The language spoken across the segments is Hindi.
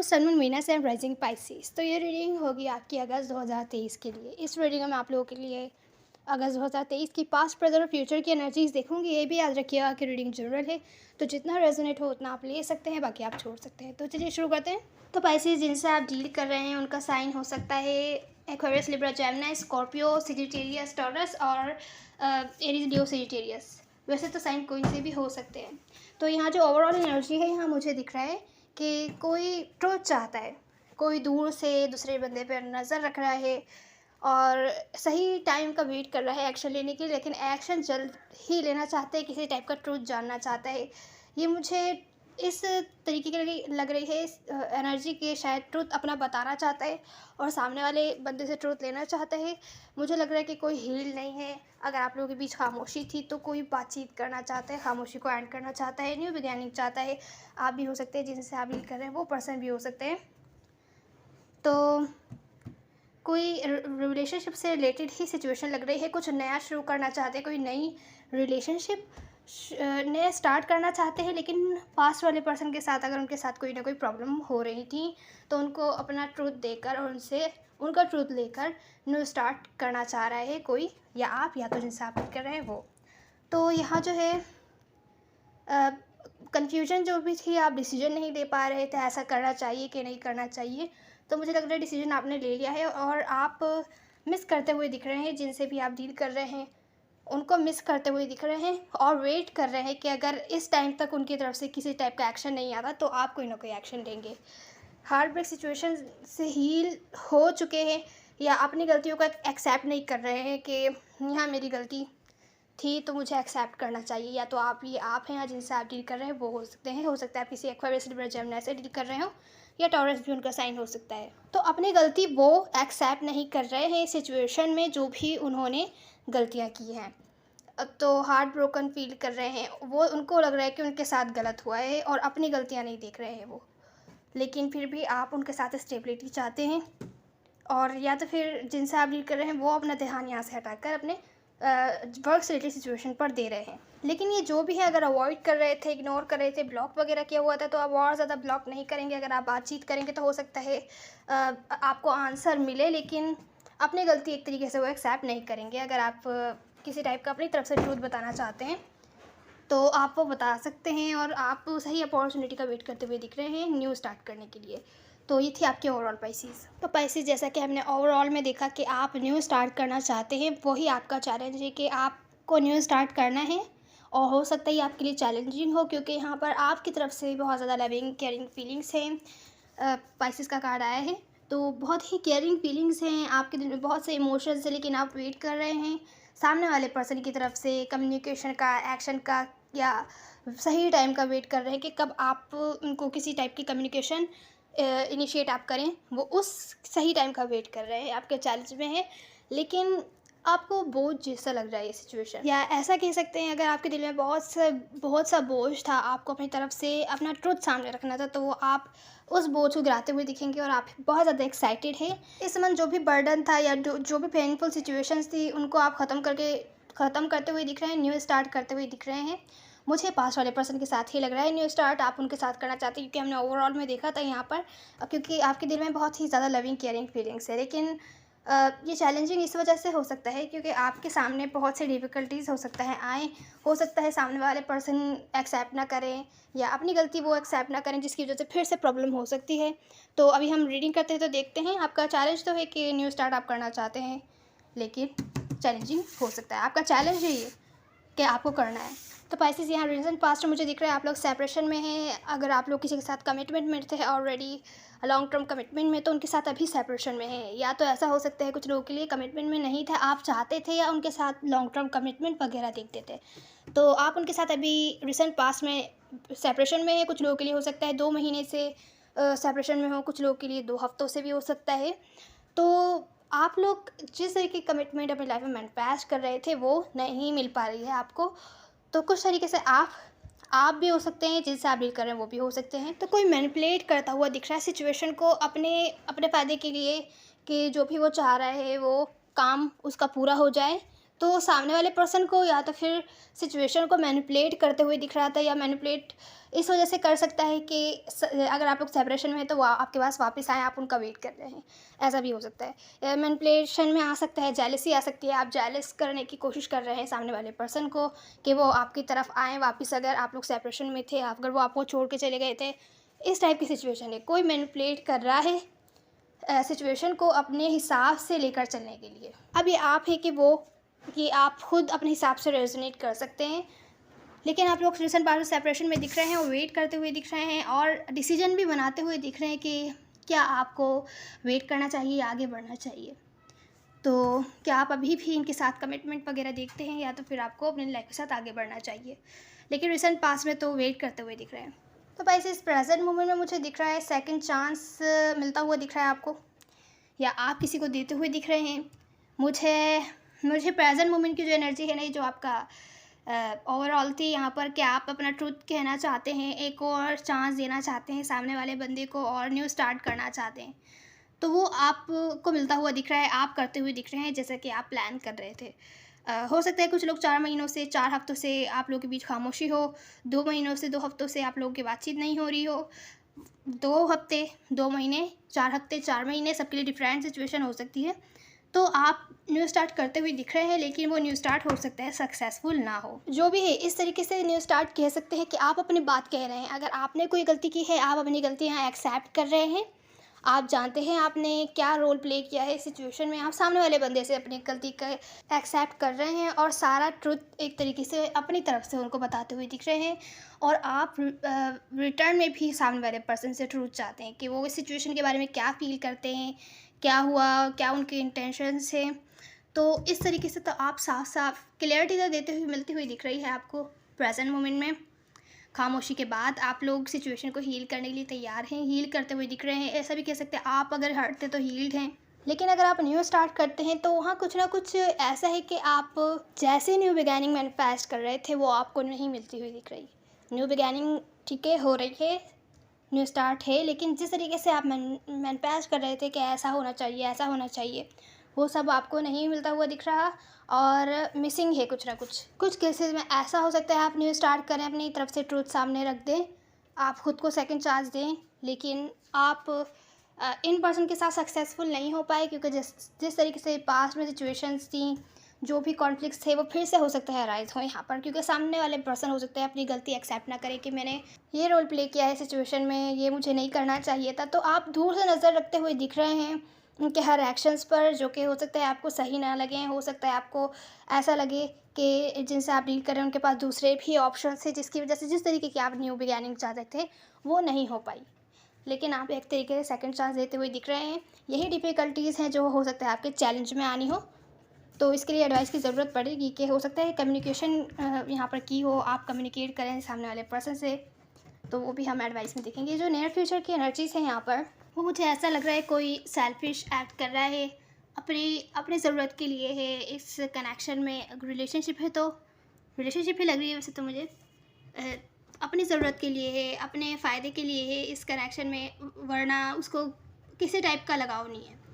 Sun moon Venus and rising Pisces. तो ये रीडिंग होगी आपकी अगस्त 2023 के लिए। इस रीडिंग में आप लोगों के लिए अगस्त 2023 की पास्ट, प्रेजेंट और फ्यूचर की एनर्जीज देखूंगी। ये भी याद रखिएगा कि रीडिंग जनरल है, तो जितना रेजोनेट हो उतना आप ले सकते हैं, बाकी आप छोड़ सकते हैं। तो चलिए शुरू करते हैं। तो पाइसेस जिनसे आप डील कर रहे हैं उनका साइन हो सकता है Aquarius, Libra, Gemini, Scorpio, Sagittarius, taurus और एरीज, लियो, सेजिटेरियस। वैसे तो साइन कोई से भी हो सकते हैं। तो यहाँ जो ओवरऑल एनर्जी है, यहाँ मुझे दिख रहा है कि कोई ट्रुथ चाहता है, कोई दूर से दूसरे बंदे पर नज़र रख रहा है और सही टाइम का वेट कर रहा है एक्शन लेने के लिए, लेकिन एक्शन जल्द ही लेना चाहता है, किसी टाइप का ट्रुथ जानना चाहता है। ये मुझे इस तरीके की लग रही है एनर्जी के, शायद ट्रुथ अपना बताना चाहता है और सामने वाले बंदे से ट्रुथ लेना चाहता है। मुझे लग रहा है कि कोई हील नहीं है। अगर आप लोगों के बीच खामोशी थी तो कोई बातचीत करना चाहता है, खामोशी को एंड करना चाहता है, न्यू बिगिनिंग चाहता है। आप भी हो सकते हैं, जिनसे आप डील कर रहे हैं वो पर्सन भी हो सकते हैं। तो कोई रिलेशनशिप से रिलेटेड ही सिचुएशन लग रही है। कुछ नया शुरू करना चाहते हैं, कोई नई रिलेशनशिप नया स्टार्ट करना चाहते हैं, लेकिन पास्ट वाले पर्सन के साथ अगर उनके साथ कोई ना कोई प्रॉब्लम हो रही थी तो उनको अपना ट्रूथ देकर और उनसे उनका ट्रूथ लेकर न्यू स्टार्ट करना चाह रहा है कोई, या आप, या तो जिनसे आप कर रहे हैं वो। तो यहाँ जो है कन्फ्यूजन जो भी थी, आप डिसीजन नहीं ले पा रहे थे, ऐसा करना चाहिए कि नहीं करना चाहिए। तो मुझे लग रहा है डिसीजन आपने ले लिया है और आप मिस करते हुए दिख रहे हैं। जिनसे भी आप डील कर रहे हैं उनको मिस करते हुए दिख रहे हैं और वेट कर रहे हैं कि अगर इस टाइम तक उनकी तरफ से किसी टाइप का एक्शन नहीं आता तो आप कोई ना कोई एक्शन लेंगे। हार्ट ब्रेक सिचुएशन से हील हो चुके हैं या अपनी गलतियों को एक्सेप्ट नहीं कर रहे हैं कि यहाँ मेरी गलती थी तो मुझे एक्सेप्ट करना चाहिए। या तो आप, ये आप हैं या जिनसे आप डील कर रहे हैं वो हो सकते हैं। हो सकता है आप किसी एक्वेरियस, लिब्रा, जेमिनी से डील कर रहे हो, या टॉरस भी उनका साइन हो सकता है। तो अपनी गलती वो एक्सेप्ट नहीं कर रहे हैं इस सिचुएशन में, जो भी उन्होंने गलतियाँ की हैं। तो हार्ट ब्रोकन फील कर रहे हैं वो, उनको लग रहा है कि उनके साथ गलत हुआ है और अपनी गलतियाँ नहीं देख रहे हैं वो। लेकिन फिर भी आप उनके साथ स्टेबिलिटी चाहते हैं, और या तो फिर जिनसे आप डील कर रहे हैं वो अपना ध्यान यहाँ से हटाकर अपने वर्क से रिलेटेड सिचुएशन पर दे रहे हैं। लेकिन ये जो भी है, अगर अवॉइड कर रहे थे, इग्नोर कर रहे थे, ब्लॉक वगैरह किया हुआ था, तो अब और ज़्यादा ब्लॉक नहीं करेंगे। अगर आप बातचीत करेंगे तो हो सकता है आपको आंसर मिले, लेकिन अपनी गलती एक तरीके से वो एक्सेप्ट नहीं करेंगे। अगर आप किसी टाइप का अपनी तरफ से ट्रूथ बताना चाहते हैं तो आप वो बता सकते हैं और आप सही अपॉर्चुनिटी का वेट करते हुए दिख रहे हैं न्यू स्टार्ट करने के लिए। तो ये थी आपके ओवरऑल पाइसेस। तो पाइसेस, जैसा कि हमने ओवरऑल में देखा कि आप न्यू स्टार्ट करना चाहते हैं, वही आपका चैलेंज है कि आपको न्यू स्टार्ट करना है। और हो सकता है ये आपके लिए चैलेंजिंग हो, क्योंकि यहाँ पर आपकी तरफ से बहुत ज़्यादा लविंग केयरिंग फीलिंग्स हैं। पाइसेस का कार्ड आया है, तो बहुत ही केयरिंग फीलिंग्स हैं आपके दिल में, बहुत से इमोशंस हैं, लेकिन आप वेट कर रहे हैं सामने वाले पर्सन की तरफ से कम्युनिकेशन का, एक्शन का, या सही टाइम का वेट कर रहे हैं कि कब आप उनको किसी टाइप की कम्युनिकेशन इनिशिएट आप करें। वो उस सही टाइम का वेट कर रहे हैं, आपके चैलेंज में है, लेकिन आपको बोझ जैसा लग रहा है ये सिचुएशन। या ऐसा कह सकते हैं, अगर आपके दिल में बहुत सा बोझ था, आपको अपनी तरफ से अपना ट्रुथ सामने रखना था, तो वो आप उस बोझ को गिराते हुए दिखेंगे और आप बहुत ज़्यादा एक्साइटेड है। इस मंथ जो भी बर्डन था या जो भी पेनफुल सिचुएशंस थी, उनको आप ख़त्म करते हुए दिख रहे हैं, न्यू स्टार्ट करते हुए दिख रहे हैं। मुझे पास वाले पर्सन के साथ ही लग रहा है न्यू स्टार्ट आप उनके साथ करना चाहते हैं, क्योंकि हमने ओवरऑल में देखा था यहाँ पर, क्योंकि आपके दिल में बहुत ही ज़्यादा लविंग केयरिंग फीलिंग्स है। लेकिन ये चैलेंजिंग इस वजह से हो सकता है क्योंकि आपके सामने बहुत सी डिफ़िकल्टीज़ हो सकता है आए। हो सकता है सामने वाले पर्सन एक्सेप्ट ना करें या अपनी गलती वो एक्सेप्ट ना करें, जिसकी वजह से फिर से प्रॉब्लम हो सकती है। तो अभी हम रीडिंग करते हैं तो देखते हैं। आपका चैलेंज तो है कि न्यू स्टार्ट आप करना चाहते हैं, लेकिन चैलेंजिंग हो सकता है। आपका चैलेंज है ये कि आपको करना है। तो पाइसेस, यहाँ रीजन पास्ट मुझे दिख रहा है आप लोग सेपरेशन में हैं। अगर आप लोग किसी के साथ कमिटमेंट में थे ऑलरेडी, लॉन्ग टर्म कमिटमेंट में, तो उनके साथ अभी सेपरेशन में है। या तो ऐसा हो सकता है कुछ लोगों के लिए कमिटमेंट में नहीं था, आप चाहते थे या उनके साथ लॉन्ग टर्म कमिटमेंट वगैरह देखते थे, तो आप उनके साथ अभी रिसेंट पास्ट में सेपरेशन में है। कुछ लोगों के लिए हो सकता है 2 महीने से सेपरेशन में हो, कुछ लोगों के लिए 2 हफ्तों से भी हो सकता है। तो आप लोग जिस तरह की कमिटमेंट अपनी लाइफ में मैनिफेस्ट कर रहे थे वो नहीं मिल पा रही है आपको। तो कुछ तरीके से आप भी हो सकते हैं, जिनसे आप डील कर रहे हैं वो भी हो सकते हैं। तो कोई मैनिपुलेट करता हुआ दिख रहा है सिचुएशन को अपने अपने फ़ायदे के लिए, कि जो भी वो चाह रहा है वो काम उसका पूरा हो जाए। तो सामने वाले पर्सन को या तो फिर सिचुएशन को मैनिपुलेट करते हुए दिख रहा था, या मैनिपुलेट इस वजह से कर सकता है कि अगर आप लोग सेपरेशन में हैं तो वो आपके पास वापस आएँ, आप उनका वेट कर रहे हैं, ऐसा भी हो सकता है। मैनिपुलेशन में आ सकता है, जेलसी आ सकती है, आप जेलस करने की कोशिश कर रहे हैं सामने वाले पर्सन को कि वो आपकी तरफ आएँ वापस, अगर आप लोग सेपरेशन में थे, अगर वो आपको छोड़ के चले गए थे, इस टाइप की सिचुएशन है। कोई मैनिपुलेट कर रहा है सिचुएशन को अपने हिसाब से लेकर चलने के लिए। अब ये आप है कि आप खुद अपने हिसाब से रेजोनेट कर सकते हैं, लेकिन आप लोग रिसेंट पास्ट में सेपरेशन में दिख रहे हैं और वेट करते हुए दिख रहे हैं और डिसीजन भी बनाते हुए दिख रहे हैं कि क्या आपको वेट करना चाहिए या आगे बढ़ना चाहिए। तो क्या आप अभी भी इनके साथ कमिटमेंट वगैरह देखते हैं, या तो फिर आपको अपनी लाइफ के साथ आगे बढ़ना चाहिए। लेकिन रिसेंट पास्ट में तो वेट करते हुए दिख रहे हैं। तो भाई इस प्रेजेंट मोमेंट में मुझे दिख रहा है सेकंड चांस मिलता हुआ दिख रहा है आपको, या आप किसी को देते हुए दिख रहे हैं। मुझे प्रेजेंट मोमेंट की जो एनर्जी है ना, जो आपका ओवरऑल थी यहाँ पर, कि आप अपना ट्रुथ कहना चाहते हैं, एक और चांस देना चाहते हैं सामने वाले बंदे को और न्यू स्टार्ट करना चाहते हैं, तो वो आपको मिलता हुआ दिख रहा है, आप करते हुए दिख रहे हैं जैसा कि आप प्लान कर रहे थे। हो सकता है कुछ लोग 4 महीनों से 4 हफ्तों से आप लोगों के बीच खामोशी हो, 2 महीनों से 2 हफ्तों से आप लोगों की बातचीत नहीं हो रही हो, 2 हफ्ते 2 महीने 4 हफ्ते 4 महीने, सबके लिए डिफरेंट सिचुएशन हो सकती है। तो आप न्यू स्टार्ट करते हुए दिख रहे हैं, लेकिन वो न्यू स्टार्ट हो सकता है सक्सेसफुल ना हो। जो भी है, इस तरीके से न्यू स्टार्ट कह सकते हैं कि आप अपनी बात कह रहे हैं। अगर आपने कोई गलती की है, आप अपनी गलती यहाँ एक्सेप्ट कर रहे हैं, आप जानते हैं आपने क्या रोल प्ले किया है इस सिचुएशन में, आप सामने वाले बंदे से अपनी गलती का एक्सेप्ट कर रहे हैं और सारा ट्रुथ एक तरीके से अपनी तरफ से उनको बताते हुए दिख रहे हैं, और आप रिटर्न में भी सामने वाले पर्सन से ट्रुथ चाहते हैं कि वो इस सिचुएशन के बारे में क्या फील करते हैं, क्या हुआ, क्या उनके इंटेंशंस हैं। तो इस तरीके से तो आप साफ साफ क्लियरिटी तो देते हुए मिलती हुई दिख रही है आपको प्रेजेंट मोमेंट में। खामोशी के बाद आप लोग सिचुएशन को हील करने के लिए तैयार हैं, हील करते हुए दिख रहे हैं। ऐसा भी कह सकते हैं आप अगर हटते तो हील्ड हैं, लेकिन अगर आप न्यू स्टार्ट करते हैं तो वहाँ कुछ ना कुछ ऐसा है कि आप जैसे न्यू बिगैनिंग मैनिफेस्ट कर रहे थे वो आपको नहीं मिलती हुई दिख रही। न्यू बिगैनिंग ठीक है, हो रही है, न्यू स्टार्ट है, लेकिन जिस तरीके से आप मैनिफेस्ट कर रहे थे कि ऐसा होना चाहिए, ऐसा होना चाहिए, वो सब आपको नहीं मिलता हुआ दिख रहा, और मिसिंग है कुछ ना कुछ केसेस में। ऐसा हो सकता है आप न्यू स्टार्ट करें, अपनी तरफ से ट्रूथ सामने रख दें, आप खुद को सेकंड चांस दें, लेकिन आप इन पर्सन के साथ सक्सेसफुल नहीं हो पाए, क्योंकि जिस तरीके से पास्ट में सिचुएशंस थी, जो भी कॉन्फ्लिक्ट्स थे, वो फिर से हो सकता है अराइज हो यहाँ पर, क्योंकि सामने वाले पर्सन हो सकता है अपनी गलती एक्सेप्ट ना करे कि मैंने ये रोल प्ले किया है सिचुएशन में, ये मुझे नहीं करना चाहिए था। तो आप दूर से नज़र रखते हुए दिख रहे हैं उनके हर एक्शंस पर, जो कि हो सकता है आपको सही ना लगे, हो सकता है आपको ऐसा लगे कि जिनसे आप डील कर रहे हैं उनके पास दूसरे भी ऑप्शन थे, जिसकी वजह से जिस तरीके की आप न्यू बिगैनिंग चाहते थे वो नहीं हो पाई, लेकिन आप एक तरीके से सेकंड चांस देते हुए दिख रहे हैं। यही डिफ़िकल्टीज़ हैं जो हो सकता है आपके चैलेंज में आनी हो, तो इसके लिए एडवाइस की ज़रूरत पड़ेगी कि हो सकता है कम्युनिकेशन यहाँ पर की हो, आप कम्युनिकेट करें सामने वाले पर्सन से, तो वो भी हम एडवाइस में देखेंगे। जो नियर फ्यूचर की एनर्जीज़ हैं यहाँ पर, वो मुझे ऐसा लग रहा है कोई सेल्फिश एक्ट कर रहा है, अपनी ज़रूरत के लिए है इस कनेक्शन में। अगर रिलेशनशिप है तो रिलेशनशिप ही लग रही है वैसे तो मुझे, अपनी ज़रूरत के लिए है, अपने फ़ायदे के लिए है इस कनेक्शन में, वरना उसको किसी टाइप का लगाव नहीं है,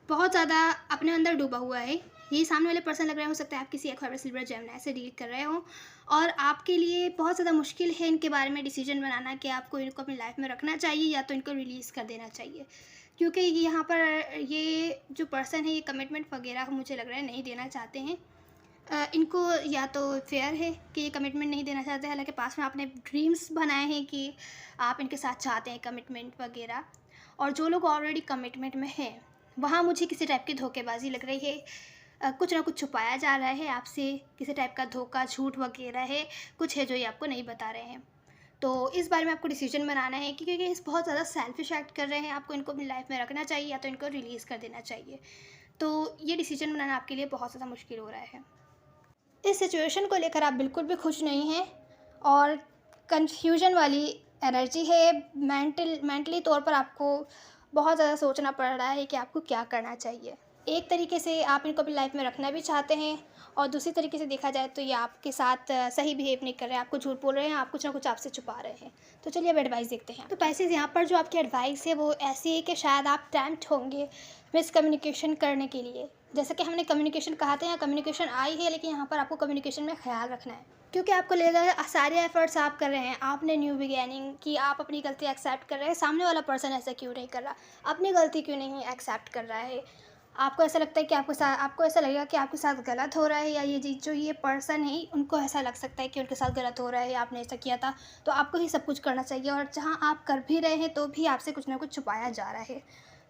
बहुत ज़्यादा अपने अंदर डूबा हुआ है। ये सामने वाले पर्सन लग रहा है, हो सकता है आप किसी एक्वारियस सिल्वर जेमिनी से डील कर रहे हो, और आपके लिए बहुत ज़्यादा मुश्किल है इनके बारे में डिसीजन बनाना कि आपको इनको अपनी लाइफ में रखना चाहिए या तो इनको रिलीज़ कर देना चाहिए, क्योंकि यहाँ पर ये जो पर्सन है ये कमिटमेंट वगैरह मुझे लग रहा है नहीं देना चाहते हैं। इनको या तो फेयर है कि ये कमिटमेंट नहीं देना चाहते, हालांकि पास में आपने ड्रीम्स बनाए हैं कि आप इनके साथ चाहते हैं कमिटमेंट वगैरह, और जो लोग ऑलरेडी कमिटमेंट में हैं वहाँ मुझे किसी टाइप की धोखेबाजी लग रही है। कुछ ना कुछ छुपाया जा रहा है आपसे, किसी टाइप का धोखा झूठ वगैरह है, कुछ है जो ये आपको नहीं बता रहे हैं। तो इस बारे में आपको डिसीजन बनाना है कि क्योंकि इस बहुत ज़्यादा सेल्फिश एक्ट कर रहे हैं, आपको इनको अपनी लाइफ में रखना चाहिए या तो इनको रिलीज़ कर देना चाहिए। तो ये डिसीजन बनाना आपके लिए बहुत ज़्यादा मुश्किल हो रहा है। इस सिचुएशन को लेकर आप बिल्कुल भी खुश नहीं हैं, और कन्फ्यूजन वाली एनर्जी है। मेंटली तौर पर आपको बहुत ज़्यादा सोचना पड़ रहा है कि आपको क्या करना चाहिए। एक तरीके से आप इनको अपनी लाइफ में रखना भी चाहते हैं, और दूसरी तरीके से देखा जाए तो ये आपके साथ सही बिहेव नहीं कर रहे हैं, आपको झूठ बोल रहे हैं, आप कुछ ना कुछ आपसे छुपा रहे हैं। तो चलिए अब एडवाइस देखते हैं। तो पैसेज यहाँ पर जो आपकी एडवाइस है वो ऐसी है कि शायद आप टेम्प्ट होंगे मिसकम्युनिकेशन करने के लिए, जैसे कि हमने कम्युनिकेशन कहा था, यहाँ कम्युनिकेशन आई है, लेकिन यहाँ पर आपको कम्युनिकेशन में ख्याल रखना है, क्योंकि आपको लगेगा सारे एफर्ट्स आप कर रहे हैं, आपने न्यू बिगेनिंग की, आप अपनी गलती एक्सेप्ट कर रहे हैं, सामने वाला पर्सन ऐसा क्यों नहीं कर रहा, अपनी गलती क्यों नहीं एक्सेप्ट कर रहा है। आपको ऐसा लगता है कि आपको ऐसा लगेगा कि आपके साथ गलत हो रहा है, या ये पर्सन है उनको ऐसा लग सकता है कि उनके साथ गलत हो रहा है, आपने ऐसा किया था। तो आपको ही सब कुछ करना चाहिए, और जहाँ आप कर भी रहे हैं तो भी आपसे कुछ ना कुछ छुपाया जा रहा है।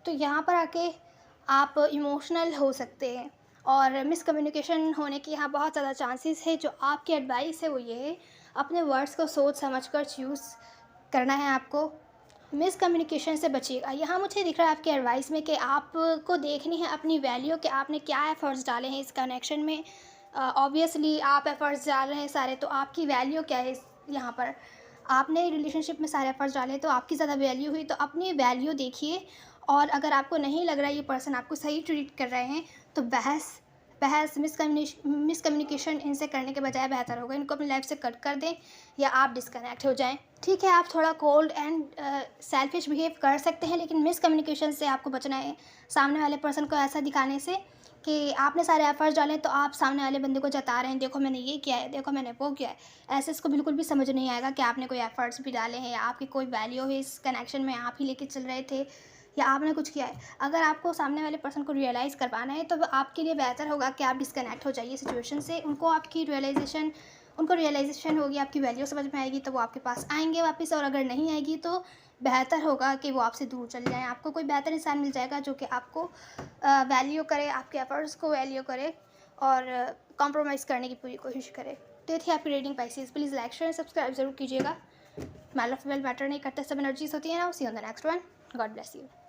तो यहाँ पर आके आप इमोशनल हो सकते हैं, और मिसकम्युनिकेशन होने की यहाँ बहुत ज़्यादा चांसेस है। जो आपकी एडवाइस है वो ये है, अपने वर्ड्स को सोच समझ कर चूज़ करना है आपको। मिसकम्युनिकेशन से बचिएगा। यहाँ मुझे दिख रहा है आपकी एडवाइस में कि आपको देखनी है अपनी वैल्यू, कि आपने क्या एफ़र्ट्स डाले हैं इस कनेक्शन में। ऑब्वियसली आप एफ़र्ट्स डाल रहे हैं सारे, तो आपकी वैल्यू क्या है यहाँ पर। आपने रिलेशनशिप में सारे एफ़र्ट्स डाले तो आपकी ज़्यादा वैल्यू हुई, तो अपनी वैल्यू देखिए। और अगर आपको नहीं लग रहा है ये पर्सन आपको सही ट्रीट कर रहे हैं, तो बहस बहस मिसकम्युनिकेशन इनसे करने के बजाय बेहतर होगा इनको अपनी लाइफ से कट कर दें, या आप डिस्कनेक्ट हो जाएं। ठीक है, आप थोड़ा कोल्ड एंड सेल्फिश बिहेव कर सकते हैं, लेकिन मिसकम्युनिकेशन से आपको बचना है। सामने वाले पर्सन को ऐसा दिखाने से कि आपने सारे एफर्ट्स डाले, तो आप सामने वाले बंदे को जता रहे हैं, देखो मैंने ये किया है, देखो मैंने वो किया है। ऐसे इसको बिल्कुल भी समझ नहीं आएगा कि आपने कोई एफर्ट्स भी डाले हैं, या आपकी कोई वैल्यू है इस कनेक्शन में, आप ही लेके चल रहे थे, या आपने कुछ किया है। अगर आपको सामने वाले पर्सन को रियलाइज़ कर पाना है, तो वो आपके लिए बेहतर होगा कि आप डिस्कनेक्ट हो जाइए सिचुएशन से। उनको रियलाइजेशन होगी, आपकी वैल्यू समझ में आएगी, तो वो आपके पास आएंगे वापस। और अगर नहीं आएगी तो बेहतर होगा कि वो आपसे दूर चल जाएँ। आपको कोई बेहतर इंसान मिल जाएगा जो कि आपको वैल्यू करे, आपके एफर्ट्स को वैल्यू करे, और कॉम्प्रोमाइज़ करने की पूरी कोशिश करे। तो ये थी आपकी reading Pisces. Please like share subscribe ज़रूर कीजिएगा। मैल ऑफ वेल मैटर नहीं करते, सब एनर्जीज होती है ना। See on the next one. God bless you.